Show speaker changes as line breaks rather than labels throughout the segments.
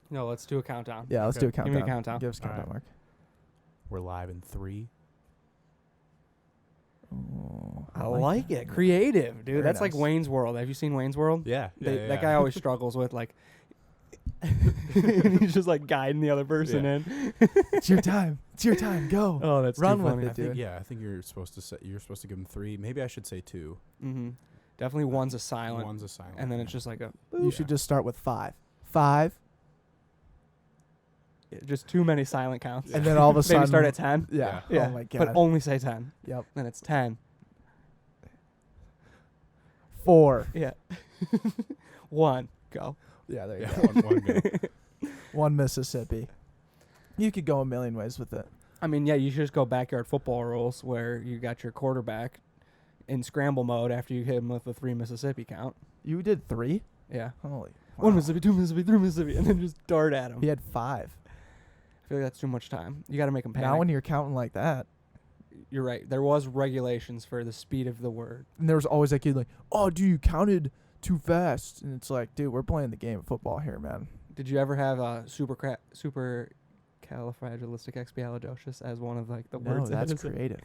No, let's do a countdown.
Yeah, let's do a countdown.
Give me a countdown.
Give us a countdown,
All right.
Mark.
We're live in 3.
Oh,
I like it. Creative, dude.
Very
That's
nice.
like Wayne's World. Have you seen Wayne's World?
Yeah.
That guy always struggles with like. He's just like guiding the other person in.
It's your time. It's your time. Go.
Oh, that's
Run
too
with
funny.
it,
I think,
dude.
I think you're supposed to give him 3. Maybe I should say 2.
Mm-hmm. Definitely one's a silent,
One's a silent.
and then it's just like a.
You should just start with 5. 5.
Just too many silent counts.
And then all of a sudden.
Maybe start at 10.
Yeah.
Yeah.
Oh my
But
God.
only say 10.
Yep.
Then it's 10.
4.
Yeah. 1. Go.
Yeah, there you
Yeah,
go.
one go.
1 Mississippi. You could go a million ways with it.
I mean, yeah, you should just go backyard football rules where you got your quarterback in scramble mode after you hit him with the 3 Mississippi count.
You did 3?
Yeah.
Holy.
1
wow.
Mississippi, 2 Mississippi, 3 Mississippi, and then just dart at him.
He had 5.
I feel like that's too much time. You got to make him panic.
Now when you're counting like that,
You're right. There was regulations for the speed of the word.
and there was always that kid like, oh, dude, you counted too fast. And it's like, dude, we're playing the game of football here, man.
Did you ever have a supercalifragilisticexpialidocious as one of like the
No,
words?
that's creative.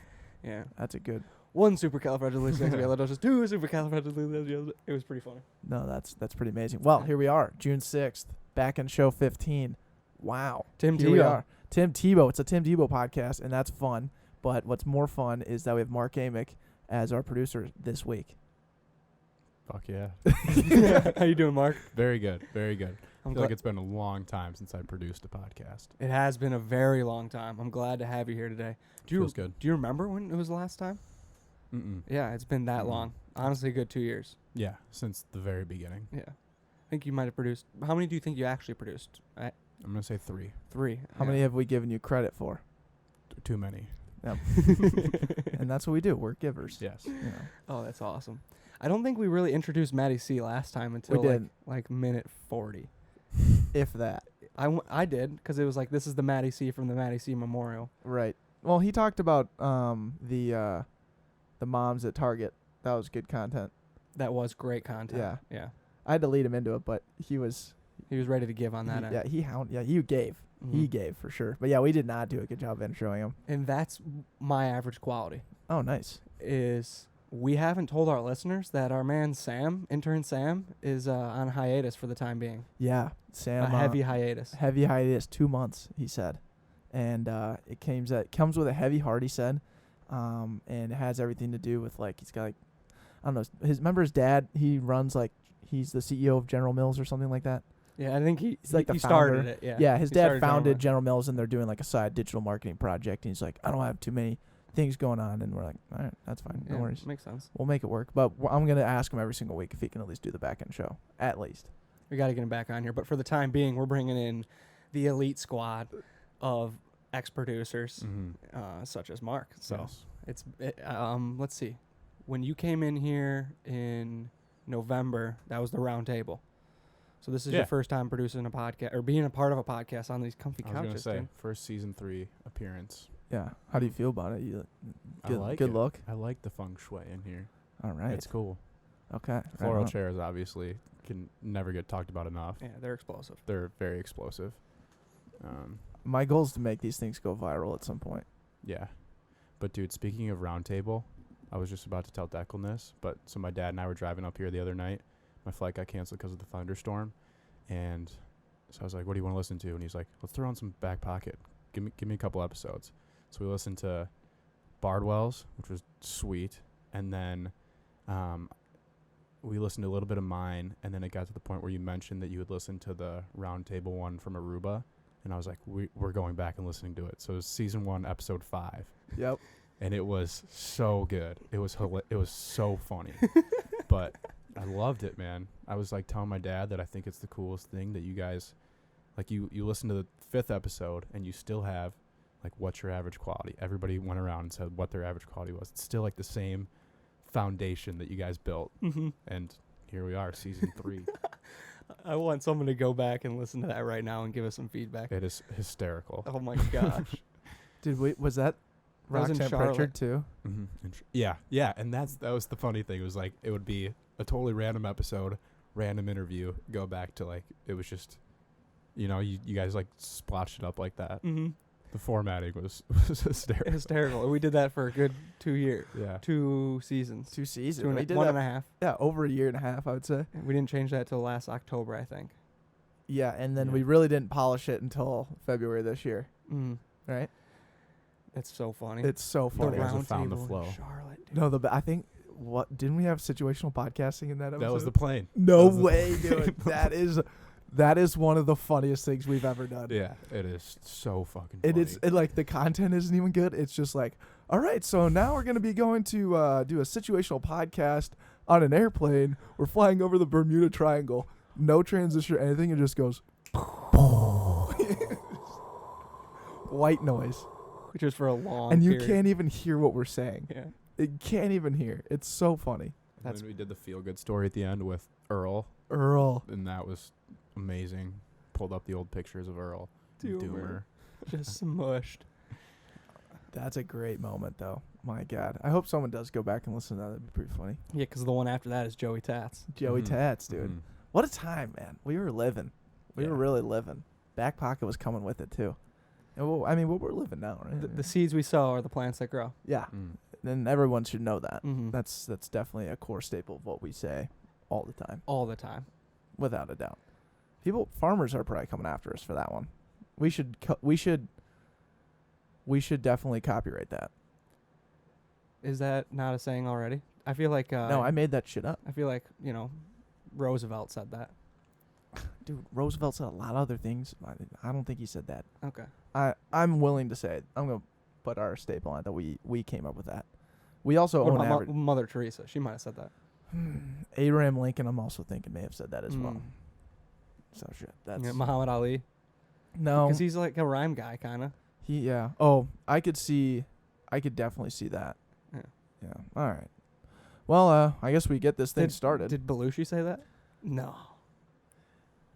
Yeah.
That's a good.
1 supercalifragilisticexpialidocious, 2 supercalifragilisticexpialidocious. It was pretty funny.
No, that's pretty amazing. Well, here we are, June 6th, back in show 15. Wow.
Tim
Here we
Tebow.
are. Tim Tebow. It's a Tim Tebow podcast, and that's fun. But what's more fun is that we have Mark Amick as our producer this week.
Fuck yeah.
How you doing, Mark?
Very good. Very good. I
I'm
feel like
glad.
it's been a long time since I produced a podcast.
It has been a very long time. I'm glad to have you here today.
Feels good.
Do you remember when it was the last time?
Mm-mm.
Yeah, it's been that
Mhm.
long. Honestly, a good 2 years.
Yeah, since the very beginning.
Yeah. I think you might have produced. How many do you think you actually produced?
I'm going to say 3.
3.
How many have we given you credit for?
Too many.
And that's what we do. We're givers.
Yes.
You know.
Oh, that's awesome. I don't think we really introduced Maddie C last time until
We did.
like minute 40.
If that.
I did because it was like this is the Maddie C from the Maddie C Memorial.
Right. Well, he talked about the moms at Target. That was good content.
That was great content.
Yeah.
Yeah.
I had to lead him into it, but he was.
He was ready to give on that end.
Yeah, he gave. He
Mhm.
gave for sure. But yeah, we did not do a good job of introing him.
And that's my average quality.
Oh, nice.
Is we haven't told our listeners that our man Sam, intern Sam, is on hiatus for the time being.
Yeah, Sam.
A heavy hiatus.
heavy hiatus, 2 months, he said, and it comes with a heavy heart, he said, and it has everything to do with like he's got like I don't know remember his dad, he runs like he's the CEO of General Mills or something like that.
Yeah, I think he
like the
started
founder.
it. Yeah.
Yeah, his
He
dad
started
founded
General
General Mills, and they're doing like a side digital marketing project, and he's like, I don't have too many things going on, and we're like, all right, that's fine, no
Yeah,
worries,
makes sense.
we'll make it work. But I'm gonna ask him every single week if he can at least do the back end show, at least.
We got to get him back on here. But for the time being, we're bringing in the elite squad of ex-producers,
Mm-hmm.
such as Mark. So
Yes.
let's see. When you came in here in November, that was the round table. So this is
Yeah.
your first time producing a podcast or being a part of a podcast on these comfy
I was going to
couches.
say,
dude.
first season 3 appearance.
Yeah, how do you feel about it? You
I
good,
like
good
it.
look.
I like the feng shui in here.
All right,
It's cool.
okay.
Floral
right on.
chairs obviously can never get talked about enough.
Yeah, they're explosive.
They're very explosive.
My goal is to make these things go viral at some point.
Yeah. But dude, speaking of round table, I was just about to tell Declan this, but so my dad and I were driving up here the other night. My flight got canceled because of the thunderstorm, and so I was like, "What do you want to listen to?" And he's like, "Let's throw on some Backpocket. Give me a couple episodes." So we listened to Bardwell's, which was sweet, and then we listened to a little bit of mine, and then it got to the point where you mentioned that you would listen to the round table one from Aruba, and I was like, we're going back and listening to it. So it was season 1, episode 5.
Yep.
And it was so good. It was it was so funny. But I loved it, man. I was like telling my dad that I think it's the coolest thing that you guys, like you listen to the 5th episode and you still have like what's your average quality. Everybody went around and said what their average quality was. It's still like the same foundation that you guys built.
Mm-hmm.
And here we are, season 3.
I want someone to go back and listen to that right now and give us some feedback.
It is hysterical.
Oh my gosh.
Was that
That was in
Roxanne
Charlotte.
Pritchard too?
Mm-hmm. Yeah, and that was the funny thing. It was like it would be a totally random episode, random interview. Go back to like it was just You know, you guys like splotched it up like that.
Mm-hmm.
The formatting was hysterical.
Hysterical. We did that for a good 2 years.
Yeah.
2 seasons.
2 seasons.
2 and
We
a,
did
one
that,
and a half.
yeah, over a year and a half, I would say.
We didn't change that till last October, I think.
Yeah, and then
Yeah.
we really didn't polish it until February this year,
Mm.
right?
It's so funny.
It's so
the
funny.
You guys have
round
found the
table in
flow.
Charlotte, dude.
No, I think didn't we have situational podcasting in that episode?
That was the plane.
No
that was the
way,
plane.
dude. That is one of the funniest things we've ever done.
Yeah, it is so fucking
It
funny.
is like the content isn't even good. It's just like, all right, so now we're gonna be going to do a situational podcast on an airplane. We're flying over the Bermuda Triangle. No transition or anything. It just goes white noise,
Just for a long
and you
period.
can't even hear what we're saying.
Yeah.
It can't even hear. It's so funny.
And then we did the feel good story at the end with Earl,
Earl.
and that was amazing. Pulled up the old pictures of Earl. and
Doomer. Just smushed.
That's a great moment, though. My God. I hope someone does go back and listen to that. That'd be pretty funny.
Yeah, because the one after that is Joey Tats.
Joey
Mhm.
Tats, dude.
Mhm.
What a time, man. We were living. We were
Yeah.
really living. Backpocket was coming with it, too. And what we're living now, right?
The seeds we sow are the plants that grow.
Yeah.
Mm.
And everyone should know that.
Mm-hmm.
That's definitely a core staple of what we say all the time,
all the time.
without a doubt. Farmers are probably coming after us for that one. We should definitely copyright that.
Is that not a saying already? I feel like
No, I made that shit up.
I feel like, Roosevelt said that.
Dude, Roosevelt said a lot of other things. I don't think he said that.
Okay.
I'm willing to say it. I'm going to put our staple on it that we came up with that. We also
What
own
about
average.
Mother Teresa? She might have said that.
Abraham Lincoln, I'm also thinking may have said that as well.
Mm.
So shit. That's
Yeah, Muhammad Ali.
no.
Because he's like a rhyme guy, kind of.
Yeah. Oh, I could definitely see that.
Yeah.
Yeah. All right. Well, I guess we get this thing started.
Did Belushi say that? No.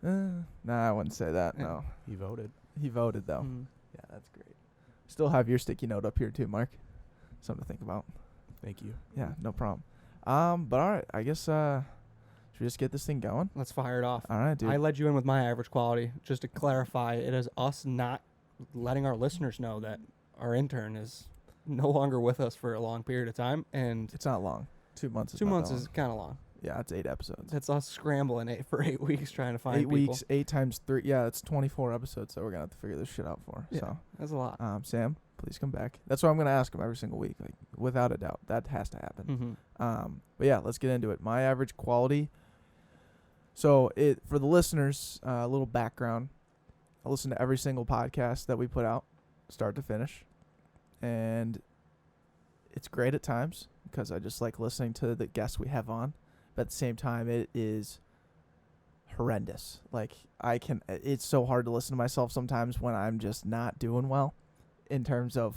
Nah, I wouldn't say that.
Yeah.
No.
He voted.
He voted though.
Mm.
Yeah, that's great. Still have your sticky note up here too, Mark. Something to think about.
Thank you.
Yeah, no problem. But all right, I guess should we just get this thing going?
Let's fire it off.
All right, dude.
I led you in with my average quality. Just to clarify, it is us not letting our listeners know that our intern is no longer with us for a long period of time. And
It's not long. 2 months.
2
not
months
that
is
long.
kind of long.
Yeah, it's 8 episodes.
That's us scrambling for 8 weeks trying to find
8
people.
weeks, 8 times 3. Yeah, it's 24 episodes that we're gonna have to figure this shit out for.
Yeah.
So,
That's a lot.
Sam, please come back. That's what I'm gonna ask him every single week, like without a doubt. That has to happen.
Mm-hmm.
But yeah, let's get into it. My average quality. So for the listeners, a little background. I listen to every single podcast that we put out, start to finish, and it's great at times because I just like listening to the guests we have on. But at the same time, it is horrendous. Like it's so hard to listen to myself sometimes when I'm just not doing well in terms of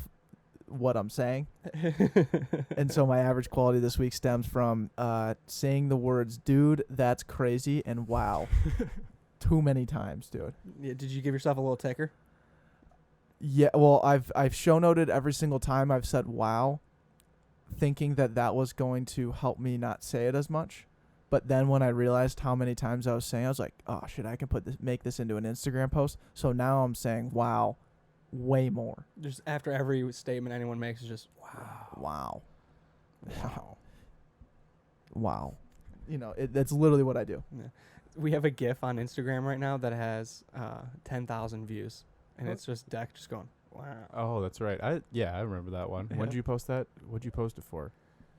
what I'm saying. And so my average quality this week stems from saying the words "dude, that's crazy" and "wow" too many times, dude.
Yeah, did you give yourself a little ticker?
Yeah, well, I've show noted every single time I've said "wow," thinking that was going to help me not say it as much. But then when I realized how many times I was saying, I was like, "Oh shit, I can make this into an Instagram post." So now I'm saying "wow" way more.
Just after every statement anyone makes is just, wow.
Wow.
Wow.
Wow. That's literally what I do.
Yeah. We have a GIF on Instagram right now that has 10,000 views. And
What?
it's just Deck just going, wow.
Oh, that's right. I remember that one. When
Yeah.
did you post that? What'd you post it for?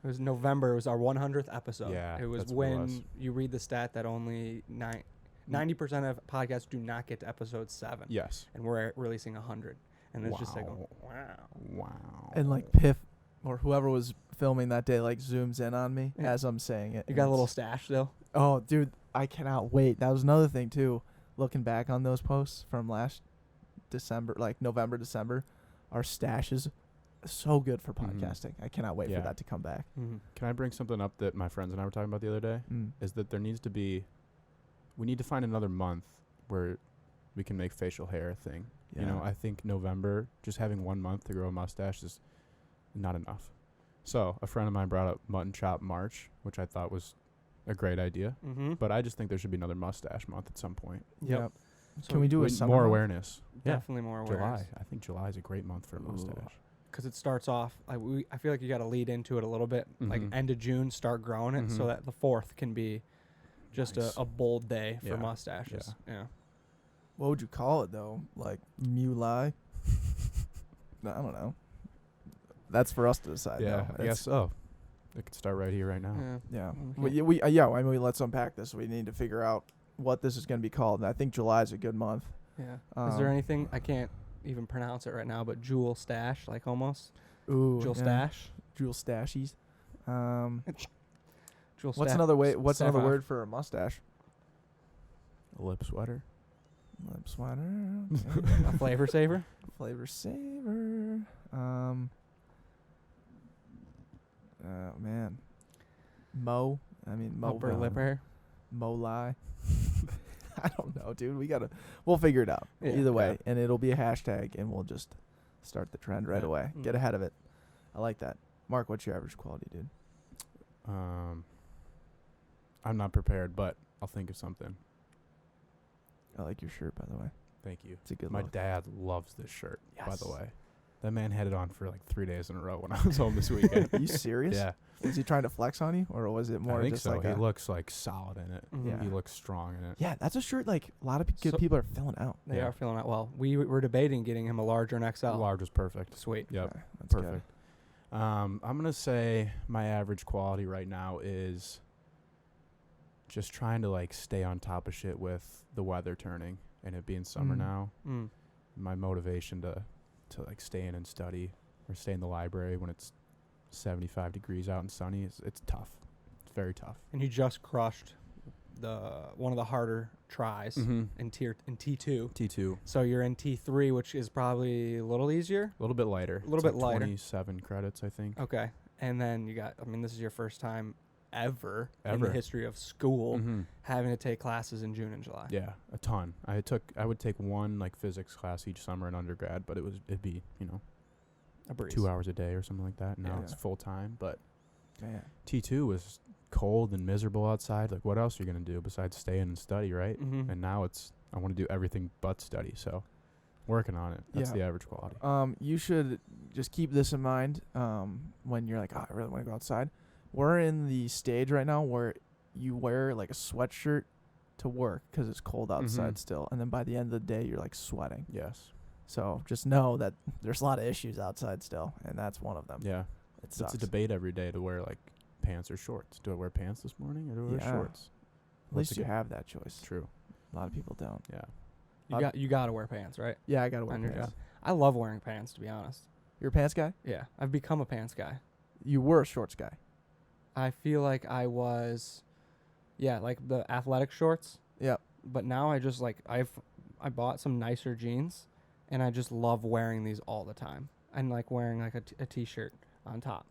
It was November. It was our 100th episode.
Yeah,
It was
that's what it
when
was.
you read the stat that only 90% of podcasts do not get to episode 7.
Yes.
And we're releasing 100. And it's just like,
Wow.
wow.
Wow.
And like Piff or whoever was filming that day like zooms in on me
Yeah.
as I'm saying it.
You
and
got a little
it's-
stash still?
Oh, dude, I cannot wait. That was another thing too. Looking back on those posts from last December, like November, December, our stash is so good for
Mhm.
podcasting. I cannot wait
Yeah.
for that to come back.
Mm-hmm.
Can I bring something up that my friends and I were talking about the other day? Is that there needs to be, we need to find another month where we can make facial hair a thing. You know,
Yeah.
I think November, just having 1 month to grow a mustache is not enough. So a friend of mine brought up Mutton Chop March, which I thought was a great idea.
Mm-hmm.
But I just think there should be another mustache month at some point.
Yep. So
Can we do a
need
summer
more
month?
awareness? Yeah,
Definitely more awareness.
July. I think July is a great month for a mustache.
Because it starts off, I feel like you got to lead into it a little bit. Like
Mhm.
end of June, start growing it so
Mhm.
that the 4th can be just
Nice.
a bold day for
Yeah.
mustaches. Yeah.
What would you call it though? Like Mulai? No, I don't know. That's for us to decide.
Yeah,
though.
I
It's-
guess so. We could start right here, right now.
Yeah.
Yeah.
Okay.
I mean, let's unpack this. We need to figure out what this is going to be called. And I think July is a good month.
Yeah. Is there anything, I can't even pronounce it right now, but Jewel Stash, like almost?
Ooh,
Jewel
yeah.
Stash?
Jewel Stashies.
Jewel
What's
Sta-
another way? What's another
Sapphire.
word for a mustache?
A lip sweater.
Lip sweater.
A flavor saver?
Flavor saver. Man. Mo. I mean, Mo.
Upper lip hair?
Molai. I don't know, dude. We'll figure it out.
Yeah.
Either way. And it'll be a hashtag and we'll just start the trend right
Yeah.
away. Get ahead of it. I like that. Mark, what's your average quality, dude?
I'm not prepared, but I'll think of something.
I like your shirt, by the way.
Thank you.
It's a good
My
look.
dad loves this shirt, by the
Yes.
way. That man had it on for like 3 days in a row when I was home this weekend.
Are you serious?
Yeah,
Was he trying to flex on you, or was it more
I think
just
so.
like
He
a...
looks like solid in it.
Mhm.
Yeah.
He looks strong in it.
Yeah, that's a shirt like a lot of good
So-
people are filling out.
They
Yeah.
are feeling it well. We were debating getting him a larger and XL.
Large was perfect.
Sweet.
Yep,
Okay, that's good.
perfect. I'm gonna say my average quality right now is just trying to like stay on top of shit with the weather turning and it being summer
Mm.
now.
Mm.
My motivation to like stay in and study or stay in the library when it's 75 degrees out and sunny it's tough. It's very tough.
And you just crushed one of the harder tries
Mm-hmm.
in T2.
T2,
So you're in T3, which is probably a little easier.
a little bit lighter.
A little
It's
bit
like
lighter.
27 credits, I think.
Okay. And then you got, this is your first time ever in
Ever.
the history of school
Mm-hmm.
having to take classes in June and July.
Yeah, a ton. I would take one like physics class each summer in undergrad, but it'd be,
A breeze.
2 hours a day or something like that. Now
Yeah.
it's full time, but
Man.
T2 was cold and miserable outside. Like, what else are you going to do besides stay in and study, right?
Mm-hmm.
And now I want to do everything but study. So, working on it. That's
Yeah.
the average quality.
You should just keep this in mind when you're like, I really want to go outside. We're in the stage right now where you wear like a sweatshirt to work because it's cold outside
Mhm.
still, and then by the end of the day you're like sweating.
Yes.
So just know that there's a lot of issues outside still, and that's one of them.
Yeah.
It sucks.
It's a debate every day to wear like pants or shorts. Do I wear pants this morning or do I wear
Yeah.
shorts?
At least you have that choice.
True.
A lot of people don't.
Yeah.
You got to wear pants, right?
Yeah, I gotta wear
On your
pants.
job. I love wearing pants, to be honest.
You're a pants guy?
Yeah. I've become a pants guy.
You were a shorts guy.
I feel like I was, like the athletic shorts.
Yep.
But now I just I bought some nicer jeans, and I just love wearing these all the time. And like wearing like a t-shirt on top.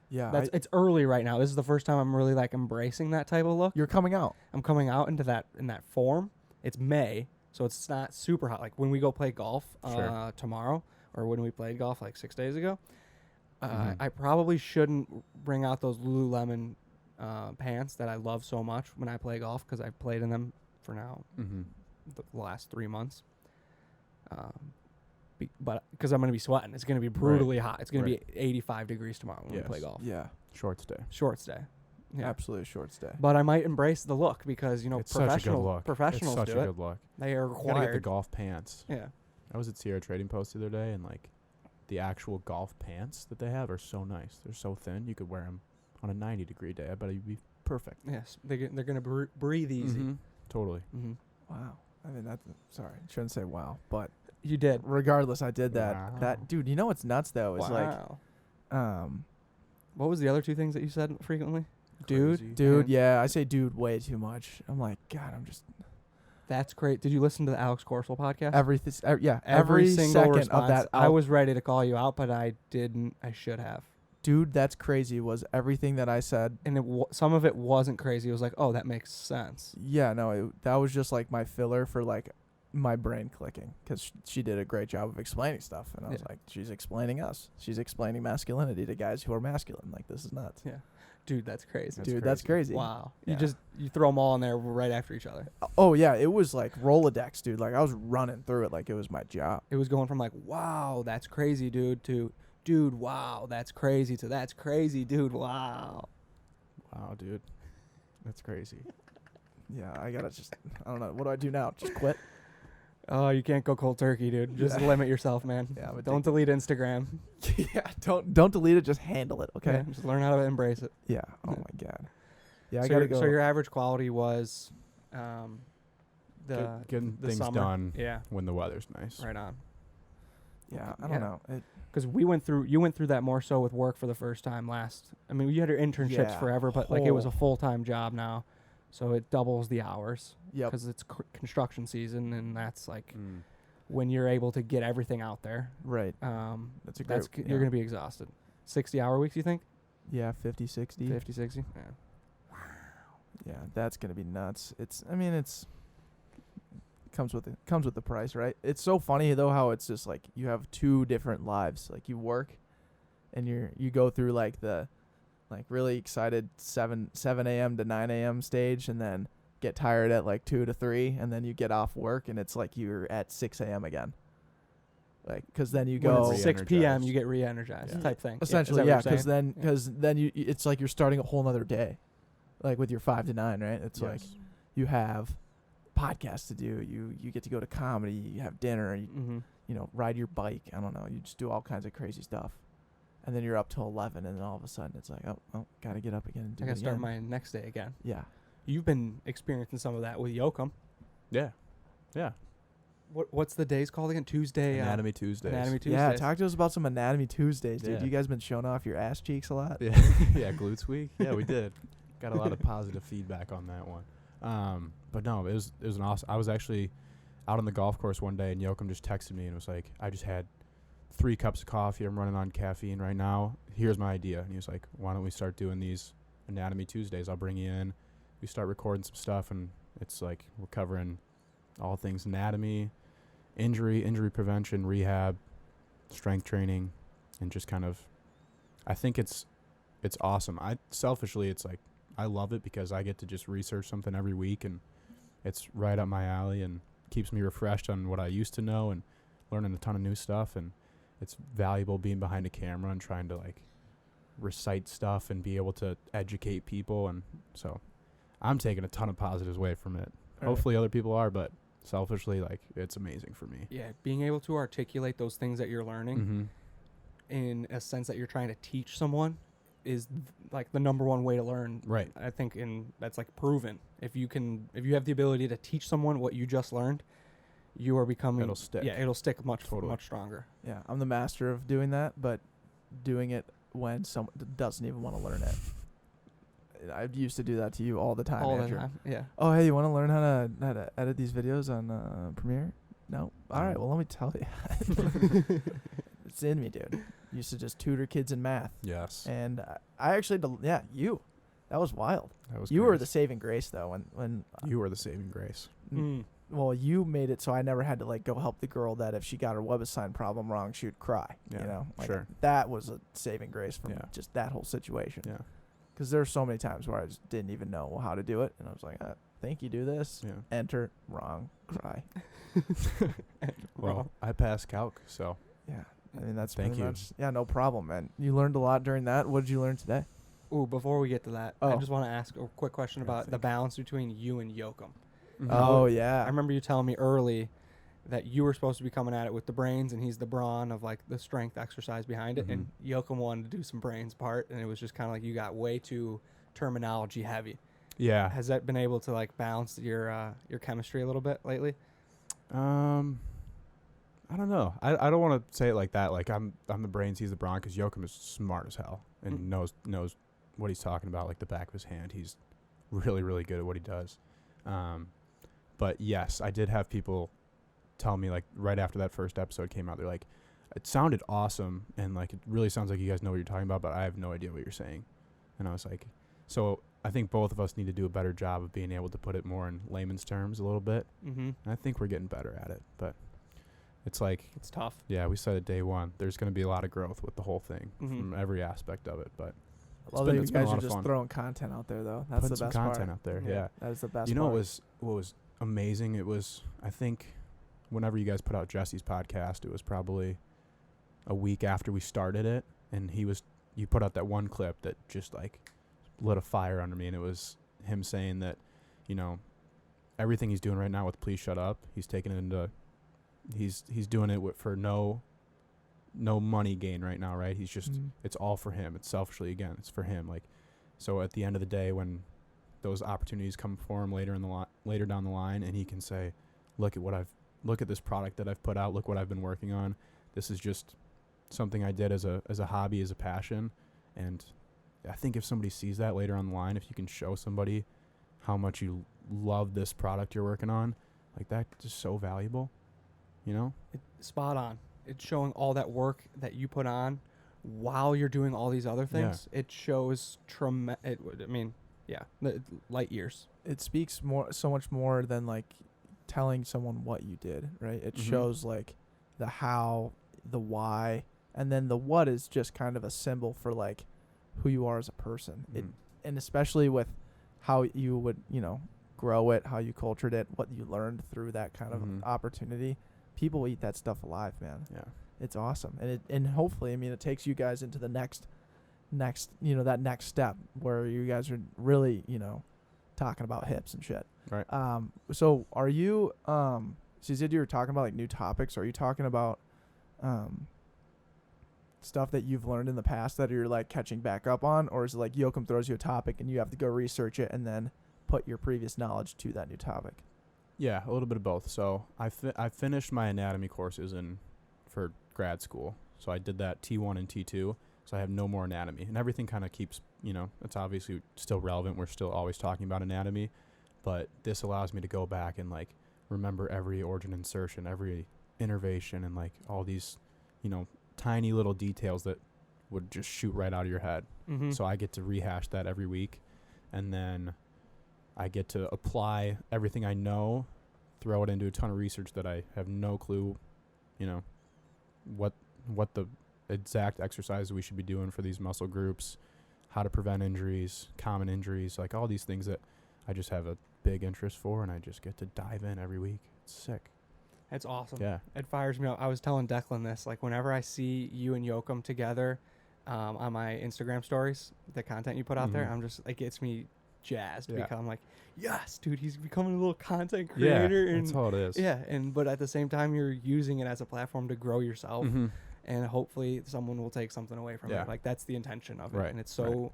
Yeah.
It's early right now. This is the first time I'm really like embracing that type of look.
You're coming out.
I'm coming out into that in that form. It's May, so it's not super hot. Like when we go play golf
Sure.
tomorrow, or when we played golf like 6 days ago,
Mhm.
I probably shouldn't bring out those Lululemon pants that I love so much when I play golf, because I've played in them for now
Mm-hmm.
the last 3 months. But because I'm going to be sweating, it's going to be brutally hot. It's going to be 85 degrees tomorrow when we play
Yes.
golf.
Yeah.
Shorts day.
Shorts day. Yeah.
Absolutely a shorts day.
But I might embrace the look because
It's such a good look.
professionals
It's such
do
a
it.
good look.
They are
You gotta get the
required.
golf pants.
Yeah.
I was at Sierra Trading Post the other day, and like the actual golf pants that they have are so nice. They're so thin. You could wear them on a 90-degree day. I bet you'd be perfect.
Yes. They're going to breathe easy.
Mhm. Totally.
Mm-hmm.
Wow. I mean, that's sorry. Shouldn't say wow, but
You did.
regardless, I did that.
Wow.
That dude, you know what's nuts though is
Wow.
like,
What was the other two things that you said frequently? Dude.
Crazy.
dude,
And-
yeah, I say dude way too much. I'm like, God, I'm just
That's great. Did you listen to the Alex Corsell podcast?
every
Every single
second
response.
of that.
I was ready to call you out, but I didn't. I should have.
dude, that's crazy. Was everything that I said?
And some of it wasn't crazy. It was like, oh, that makes sense.
Yeah, no, that was just like my filler for like my brain clicking because she did a great job of explaining stuff, and I was like, she's explaining us. She's explaining masculinity to guys who are masculine. Like, this is nuts.
Yeah. Dude, that's crazy.
That's crazy.
Wow.
Yeah.
You throw them all in there right after each other.
Oh yeah, it was like Rolodex, dude. Like I was running through it like it was my job.
It was going from like, wow, that's crazy, dude, to, dude, wow, that's crazy, to that's crazy, dude, wow.
Wow, dude. That's crazy.
Yeah, I don't know. What do I do now? Just quit?
Oh, you can't go cold turkey, dude. Just limit yourself, man.
Yeah,
don't delete Instagram.
Yeah, don't delete it. Just handle it, okay?
Yeah, just learn how to embrace it.
Yeah. Oh my god. Yeah,
so
I gotta go.
So your average quality was,
getting
the
things
summer.
done
Yeah.
when the weather's nice.
Right on.
Yeah, I don't know.
Because you went through that more so with work for the first time last. I mean, you had your internships forever, but like it was a full-time job now, so it doubles the hours.
Yep.
Because it's construction season, and that's like when you're able to get everything out there.
Right. That's a great.
You're gonna be exhausted. 60-hour weeks, you think?
Yeah, 50, 60.
50, 60. Yeah.
Yeah, that's gonna be nuts. Comes with the price, right? It's so funny though how it's just like you have two different lives. Like you work, and you go through like the, like really excited 7 a.m. to 9 a.m. stage, and then get tired at like 2 to 3, and then you get off work, and it's like you're at 6 a.m. again. Like, because then you
When
go
it's 6 p.m. you get re-energized type thing.
Essentially,
yeah.
Because then it's like you're starting a whole nother day, like with your 5 to 9, right? It's like you have podcasts to do, you get to go to comedy, you have dinner, you know, ride your bike, I don't know, you just do all kinds of crazy stuff, and then you're up till 11, and then all of a sudden it's like, oh gotta get up again and do it
I gotta
again.
start my next day again.
Yeah.
You've been experiencing some of that with Yoakum.
Yeah.
What's the days called again? Tuesday.
Anatomy Tuesdays.
Anatomy Tuesdays.
Yeah, talk to us about some Anatomy Tuesdays, dude.
Yeah.
You guys been showing off your ass cheeks a lot?
Yeah. Yeah, glutes week. Yeah, we did. Got a lot of positive feedback on that one. But no, it was an awesome. I was actually out on the golf course one day, and Yoakum just texted me and was like, I just had 3 cups of coffee. I'm running on caffeine right now. Here's my idea. And he was like, why don't we start doing these Anatomy Tuesdays? I'll bring you in. We start recording some stuff, and it's like we're covering all things anatomy, injury prevention, rehab, strength training, and just kind of, I think it's awesome. Selfishly, it's like, I love it because I get to just research something every week, and it's right up my alley and keeps me refreshed on what I used to know and learning a ton of new stuff. And it's valuable being behind a camera and trying to like recite stuff and be able to educate people. And so I'm taking a ton of positives away from it.
Right.
Hopefully other people are, but selfishly, like, it's amazing for me.
Yeah, being able to articulate those things that you're learning in a sense that you're trying to teach someone is like the number one way to learn.
Right.
I think that's like proven. If you have the ability to teach someone what you just learned, you are becoming.
It'll stick.
Yeah, it'll stick much
Totally.
much stronger.
Yeah, I'm the master of doing that, but doing it when someone doesn't even want to learn it. I used to do that to you all the time,
All
Andrew.
the time. Yeah.
Oh, hey, you want to learn how to edit these videos on Premiere? No? All right, well, let me tell you. It's in me, dude. Used to just tutor kids in math.
Yes.
And I actually, you. That was wild.
That was
You
crazy.
were the saving grace, though. When
You were the saving grace.
well, you made it so I never had to like go help the girl that if she got her WebAssign problem wrong, she would cry.
Yeah,
you know, like
sure.
that was a saving grace from
Yeah.
just that whole situation.
Yeah.
Because there were so many times where I just didn't even know how to do it, and I was like, I think you do this.
Yeah.
Enter, wrong, cry.
Well, I passed calc, so
Yeah, I mean that's
Thank
pretty
you.
much. Yeah, no problem, man. You learned a lot during that. What did you learn today?
Ooh, before we get to that, I
Oh.
just want to ask a quick question
Yeah,
about the
think.
balance between you and Yoakum.
Oh
I
yeah.
remember you telling me early that you were supposed to be coming at it with the brains, and he's the brawn of like the strength exercise behind it, and Yoakum wanted to do some brains part, and it was just kind of like you got way too terminology heavy.
yeah.
Has that been able to like balance your chemistry a little bit lately?
I don't know. I don't want to say it like that. Like I'm the brains, he's the brawn, because Yoakum is smart as hell and knows what he's talking about, like the back of his hand. He's really, really good at what he does. But yes, I did have people tell me, like, right after that first episode came out, they're like, it sounded awesome, and like it really sounds like you guys know what you're talking about, but I have no idea what you're saying. And I was like, so I think both of us need to do a better job of being able to put it more in layman's terms a little bit.
Mm-hmm.
And I think we're getting better at it, but it's like,
It's tough.
yeah, we said it day one. There's going to be a lot of growth with the whole thing
Mhm.
from every aspect of it, but
I love that you
it's been a
guys
lot
are
of
just
fun.
throwing content out there, though. That's
putting
the
some
best
content
part.
out there.
Yeah.
Yeah.
That is the best
You know
part.
what was amazing? It was, I think, whenever you guys put out Jesse's podcast, it was probably a week after we started it, and you put out that one clip that just like lit a fire under me, and it was him saying that, you know, everything he's doing right now with Please Shut Up, he's taking it into, he's doing it for no money gain right now, right? He's just, it's all for him. It's selfishly, again, it's for him. Like, so at the end of the day, when those opportunities come for him later down the line, and he can say, look at this product that I've put out, look what I've been working on. This is just something I did as a hobby, as a passion. And I think if somebody sees that later on the line, if you can show somebody how much you love this product you're working on, like, that is so valuable, you know?
Spot on. It's showing all that work that you put on while you're doing all these other things. It shows light years.
It speaks so much more than like telling someone what you did, right? It shows like the how, the why, and then the what is just kind of a symbol for like who you are as a person. And especially with how you would, grow it, how you cultured it, what you learned through that kind of opportunity. People eat that stuff alive, man.
Yeah.
It's awesome. And hopefully, it takes you guys into the next, that next step where you guys are really, talking about hips and shit.
Right.
So are you, so you said you were talking about like new topics. Are you talking about, stuff that you've learned in the past that you're like catching back up on? Or is it like Yoakum throws you a topic and you have to go research it and then put your previous knowledge to that new topic?
Yeah, a little bit of both. So I finished my anatomy courses for grad school. So I did that T1 and T2. So I have no more anatomy, and everything kind of keeps, it's obviously still relevant. We're still always talking about anatomy, but this allows me to go back and like remember every origin insertion, every innervation, and like all these, tiny little details that would just shoot right out of your head. So I get to rehash that every week, and then I get to apply everything I know, throw it into a ton of research that I have no clue, what the exact exercises we should be doing for these muscle groups, how to prevent injuries, common injuries, like all these things that I just have a big interest for, and I just get to dive in every week. It's sick.
It's awesome.
Yeah.
It fires me up. I was telling Declan this, like whenever I see you and Yoakum together on my Instagram stories, the content you put out there, I'm just, it gets me jazzed because I'm like, yes, dude, he's becoming a little content creator.
Yeah,
and
that's all it is.
Yeah, but at the same time, you're using it as a platform to grow yourself, and hopefully someone will take something away from it. Like, that's the intention of it,
Right.
and it's so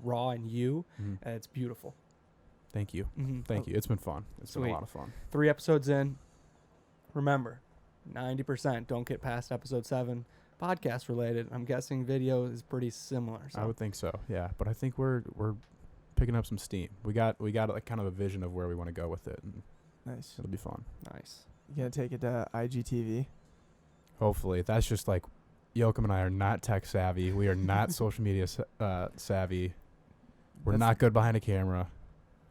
raw and and it's beautiful.
Thank you. Thank you. It's been fun. It's been a lot of fun.
3 episodes in. Remember, 90% don't get past episode 7 podcast related. I'm guessing video is pretty similar. So.
I would think so. Yeah, but I think we're picking up some steam. We got like kind of a vision of where we want to go with it, and
Nice.
it'll be fun.
Nice.
You gonna take it to IGTV?
Hopefully. That's just like, Yoakum and I are not tech savvy. We are not social media savvy. We're not good behind a camera.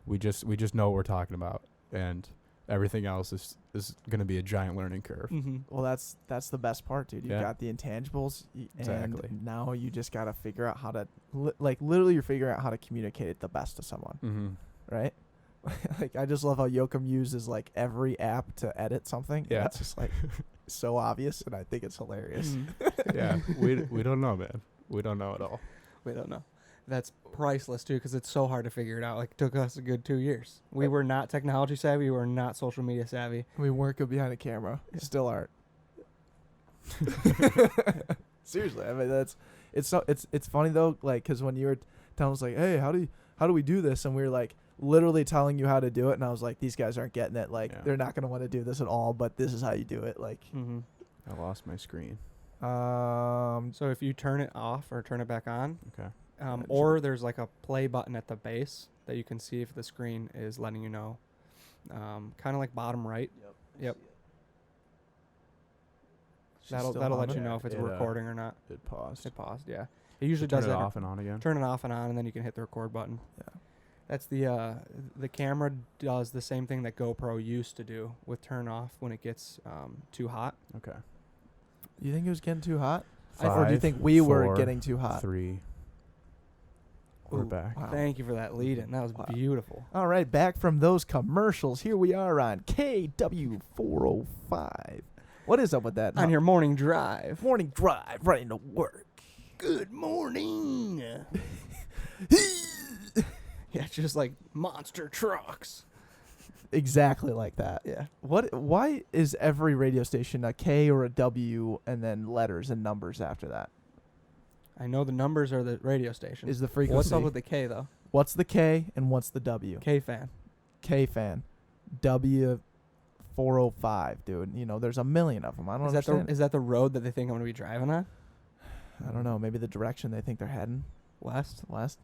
We just know what we're talking about, and everything else is going to be a giant learning curve.
Well, that's the best part, dude. You got the intangibles,
Exactly.
and now you just gotta figure out how to, literally, you're figuring out how to communicate it the best to someone, right? Like, I just love how Yoakum uses like every app to edit something.
Yeah,
it's just like so obvious, and I think it's hilarious.
Yeah, we don't know, man. We don't know at all.
We don't know. That's priceless too, because it's so hard to figure it out. Like, it took us a good 2 years. We were not technology savvy. We were not social media savvy.
We weren't good behind a camera. Still aren't. Seriously, I mean, it's funny though, like, because when you were telling us like, hey, how do we do this, and we were like literally telling you how to do it, and I was like, these guys aren't getting it. Like, they're not gonna want to do this at all, but this is how you do it. Like,
I lost my screen.
So if you turn it off or turn it back on,
Okay.
or there's like a play button at the base that you can see if the screen is letting you know. Kind of like bottom right. Yep. That'll let you know if it's recording or not.
It paused.
It paused. Yeah. It usually does
turn it
that.
off and on again.
Turn it off and on, and then you can hit the record button.
Yeah.
That's the camera does the same thing that GoPro used to do with turn off when it gets too hot.
Okay.
You think it was getting too hot?
Five,
Or do you think we were
4,
getting too hot?
3. We're
Ooh,
back.
Wow.
Thank you for that lead in. That was
Wow.
beautiful.
All right, back from those commercials. Here we are on KW405. What is up with that?
On your morning drive.
morning drive, running to work.
Good morning. Yeah, just like monster trucks.
Exactly like that.
Yeah.
Why is every radio station a K or a W and then letters and numbers after that?
I know the numbers are the radio station.
Is the frequency?
What's up with the K though?
What's the K and what's the W?
K fan.
K fan. W405, dude. You know, there's a million of them. I don't understand.
Is that the road that they think I'm gonna be driving on?
I don't know. Maybe the direction they think they're heading
West
west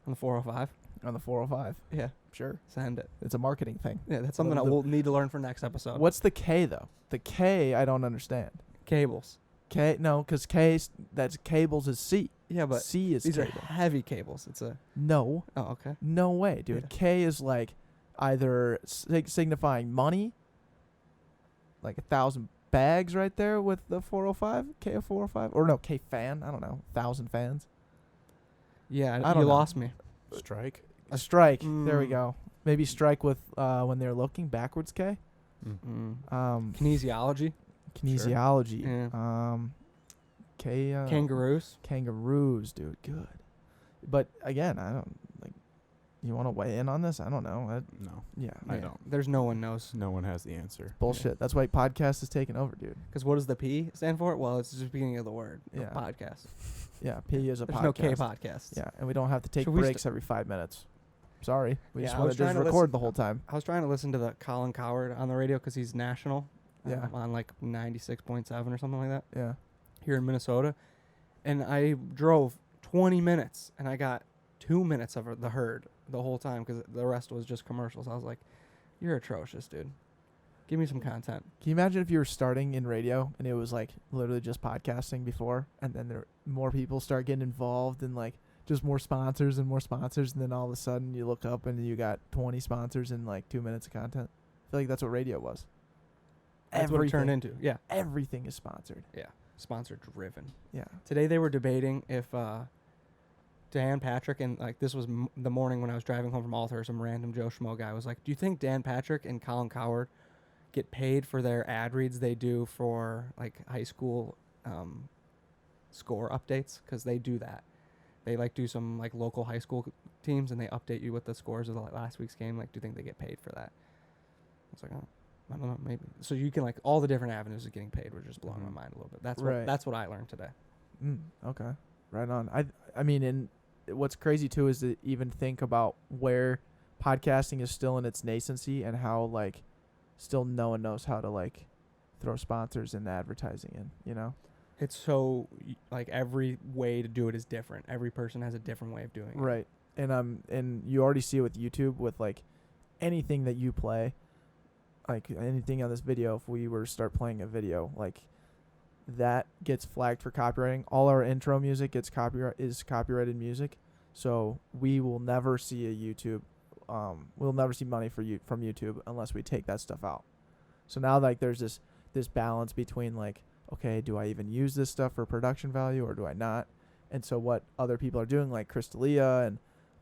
on the 405.
on the 405.
Yeah,
Sure.
send it.
It's a marketing thing.
Yeah, that's something I will need to learn for next episode.
What's the K though? The K I don't understand.
Cables?
K no, because that's cables is C.
Yeah, but
C is
these
cable.
are heavy cables. It's a
No,
okay.
no way, dude.
Yeah.
K is like either signifying money, like 1,000 bags right there with the 405, K of 405, or no, K fan. I don't know, 1,000 fans.
Yeah,
I don't
you
know.
lost me.
Strike.
A strike. There we
Mm.
go. Maybe strike with when they're looking backwards. K.
Mm. Kinesiology.
Kinesiology.
Yeah.
K.
Kangaroos.
Kangaroos, dude. Good. But again, I don't like. You want to weigh in on this? I don't know.
No.
Yeah.
I
Yeah,
don't.
There's no one knows.
No one has the answer.
Bullshit. That's why podcast is taking over, dude.
Because what does the P stand for? Well, it's just the beginning of the word. of
Yeah.
Podcast.
Yeah. P is a
There's
podcast.
no K podcasts.
Yeah, and we don't have to take
Should we
breaks every 5 minutes. Sorry. We
Yeah,
just
I
want
was
to just
trying to
record
listen-
the whole time.
I was trying to listen to the Colin Coward on the radio because he's national.
Yeah.
On like 96.7 or something like that
Yeah.
here in Minnesota. And I drove 20 minutes and I got 2 minutes of the herd the whole time because the rest was just commercials. I was like, you're atrocious, dude. Give me some content.
Can you imagine if you were starting in radio and it was like literally just podcasting before, and then there more people start getting involved and like just more sponsors, and then all of a sudden you look up and you got 20 sponsors in like 2 minutes of content. I feel like that's what radio was.
That's what it turned into. Yeah.
Everything is sponsored.
Sponsor driven.
Yeah.
Today they were debating if Dan Patrick and like this was the morning when I was driving home from Alter, some random Joe Schmo guy was like, do you think Dan Patrick and Colin Coward get paid for their ad reads they do for like high school score updates? Because they do that. They like do some like local high school teams and they update you with the scores of the last week's game. Like, do you think they get paid for that? It's like, oh, I don't know, maybe. So you can like all the different avenues of getting paid were just blowing my mind a little bit. That's what I learned today.
Okay. Right on. I mean, and what's crazy too is to even think about where podcasting is still in its nascency and how like still no one knows how to like throw sponsors and advertising in, you know?
It's so like every way to do it is different. Every person has a different way of doing it.
Right. And you already see it with YouTube with like anything that you play, like anything on this video, if we were to start playing a video, like that gets flagged for copywriting. All our intro music is copyrighted music. So we will never see a YouTube we'll never see money from YouTube unless we take that stuff out. So now like there's this balance between like, okay, do I even use this stuff for production value or do I not? And so what other people are doing, like Crystalia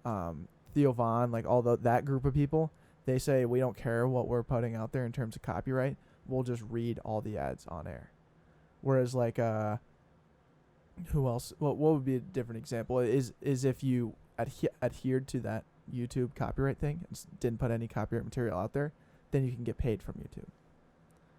and Theo Vaughn, like all that group of people, they say we don't care what we're putting out there in terms of copyright. We'll just read all the ads on air. Whereas like who else? What would be a different example? Is if you adhered to that YouTube copyright thing and didn't put any copyright material out there, then you can get paid from YouTube.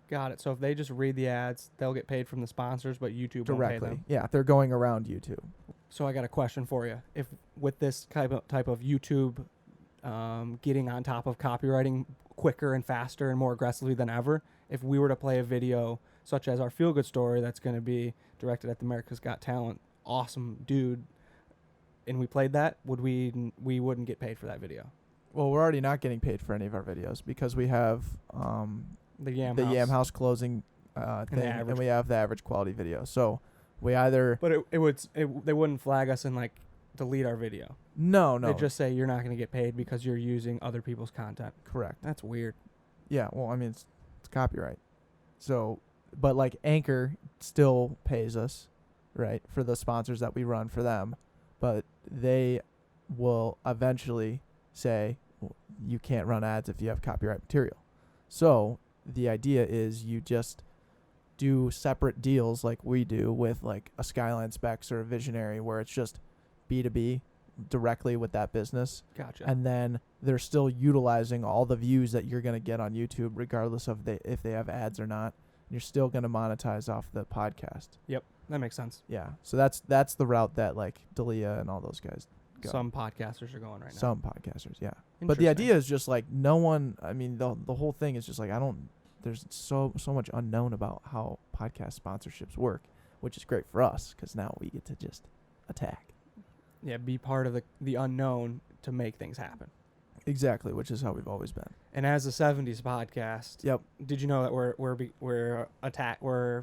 Got it. So if they just read the ads, they'll get paid from the sponsors, but YouTube won't pay
Directly.
them.
Yeah, they're going around YouTube.
So I got a question for you. If with this type of YouTube getting on top of copywriting quicker and faster and more aggressively than ever, if we were to play a video such as our Feel Good story that's going to be directed at the America's Got Talent, awesome dude, and we played that, we wouldn't get paid for that video?
Well, we're already not getting paid for any of our videos because we have
The Yam
the
House.
Yam House closing thing, and we have the average quality video. So we either
But they wouldn't flag us in like delete our video.
No.
They just say you're not going to get paid because you're using other people's content.
Correct.
That's weird.
Yeah, well, I mean, it's copyright. So, but like Anchor still pays us, right, for the sponsors that we run for them. But they will eventually say, well, you can't run ads if you have copyright material. So the idea is you just do separate deals like we do with like a Skyline Specs or a Visionary where it's just B2B directly with that business.
Gotcha.
And then they're still utilizing all the views that you're going to get on YouTube regardless of if they have ads or not. You're still going to monetize off the podcast.
Yep, that makes sense.
Yeah. So that's the route that like Dalia and all those guys go.
Some podcasters are going right now.
Some podcasters, yeah. But the idea is just like no one, I mean, the whole thing is just like there's so much unknown about how podcast sponsorships work, which is great for us because now we get to just attack.
Yeah, be part of the unknown to make things happen.
Exactly, which is how we've always been.
And as a 70s podcast,
Yep.
Did you know that we're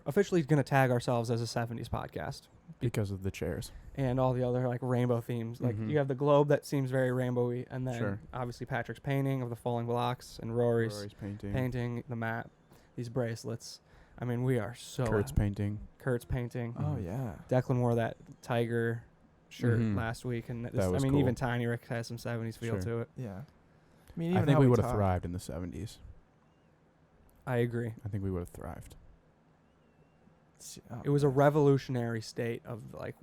officially going to tag ourselves as a 70s podcast
Because of the chairs.
and all the other like rainbow themes. Like
Mhm.
you have the globe that seems very rainbowy, and then
Sure.
obviously Patrick's painting of the falling blocks and Rory's
painting.
painting the map, these bracelets. I mean, we are so
Kurt's painting.
Kurt's painting.
Oh
Mhm.
yeah.
Declan wore that tiger shirt
Mhm.
last week, and
That was
even
cool.
Tiny Rick has some 70s feel
Sure.
to it.
Yeah. I mean,
I
even
think
how
we would have
talk.
thrived in the 70s.
I agree.
I think we would have thrived.
Oh,
It was a revolutionary state of like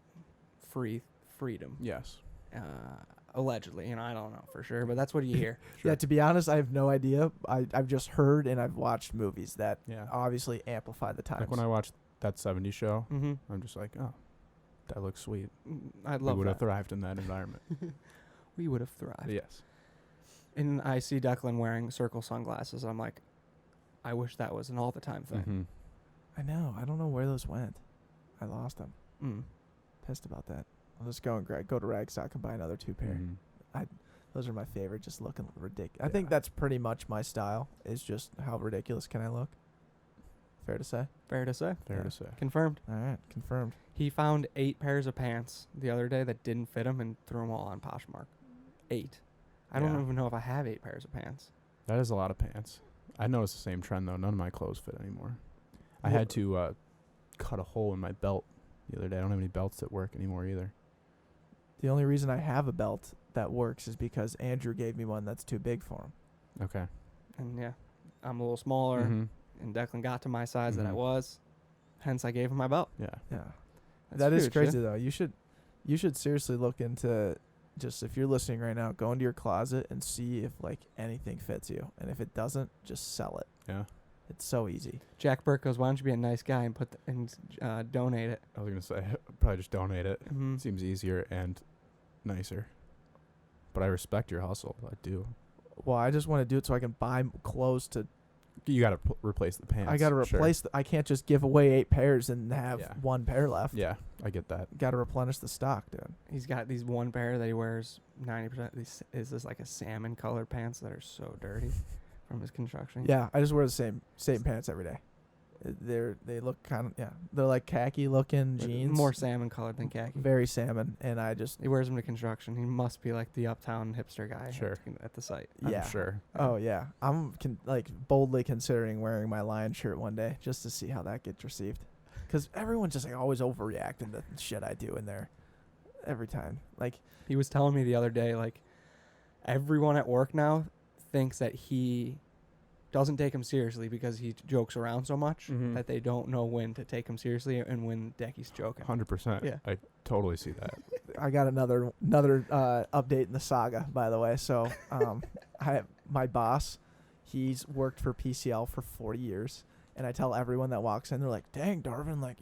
freedom.
Yes.
Allegedly, I don't know for sure, but that's what you hear.
Yeah, to be honest, I have no idea. I've just heard and I've watched movies that
Yeah.
obviously amplify the times.
Like when I watched that 70s show,
Mm-hmm.
I'm just like, oh, that looks sweet.
I'd
We
love
would
that.
have thrived in that environment.
We would have thrived.
Yes.
And I see Declan wearing circle sunglasses. I'm like, I wish that was an all the time thing.
Mhm.
I know. I don't know where those went. I lost them.
Mm.
Pissed about that. I'll just go to Ragstock and buy another 2 pair.
Mhm.
Those are my favorite. Just looking ridiculous. I
Yeah.
think that's pretty much my style. Is just how ridiculous can I look? Fair to say.
Fair to say.
Fair
Yeah.
to say.
Confirmed.
All right, confirmed.
He found 8 pairs of pants the other day that didn't fit him and threw them all on Poshmark. 8. I don't
Yeah.
even know if I have 8 pairs of pants.
That is a lot of pants. I noticed the same trend, though. None of my clothes fit anymore. I
Wha-
had to cut a hole in my belt the other day. I don't have any belts that work anymore either.
The only reason I have a belt that works is because Andrew gave me one that's too big for him.
Okay.
And yeah, I'm a little smaller,
Mhm.
and Declan got to my size that I
Mhm.
was. Hence, I gave him my belt.
Yeah.
Yeah.
That's
That is
huge,
crazy
yeah.
though. You should seriously look into just if you're listening right now, go into your closet and see if like anything fits you, and if it doesn't, just sell it.
Yeah.
It's so easy.
Jack Burke goes, "Why don't you be a nice guy and donate it?"
I was going to say, probably just donate it.
Mm-hmm.
Seems easier and nicer. But I respect your hustle. I do.
Well, I just want to do it so I can buy clothes to.
You got to replace the pants.
I got to
sure.
replace. I can't just give away 8 pairs and have
Yeah.
1 pair left.
Yeah, I get that.
Got to replenish the stock, dude.
He's got these one pair that he wears 90%. Is this like a salmon colored pants that are so dirty from his construction?
Yeah, I just wear the same pants every day. They look kind of they're like khaki looking
But
jeans.
more salmon colored than khaki.
Very salmon, and I just
He wears them to construction. He must be like the uptown hipster guy
Sure.
at the site.
yeah.
I'm sure.
Oh yeah, I'm boldly considering wearing my Lion shirt one day just to see how that gets received, because everyone's just like always overreacting to shit I do in there every time. Like
He was telling me the other day, like, everyone at work now thinks that he doesn't take him seriously because he jokes around so much
Mhm.
that they don't know when to take him seriously and when Decky's joking.
100%.
Yeah.
I totally see that.
I got another update in the saga, by the way. So my boss, he's worked for PCL for 40 years, and I tell everyone that walks in, they're like, "Dang, Darvin, like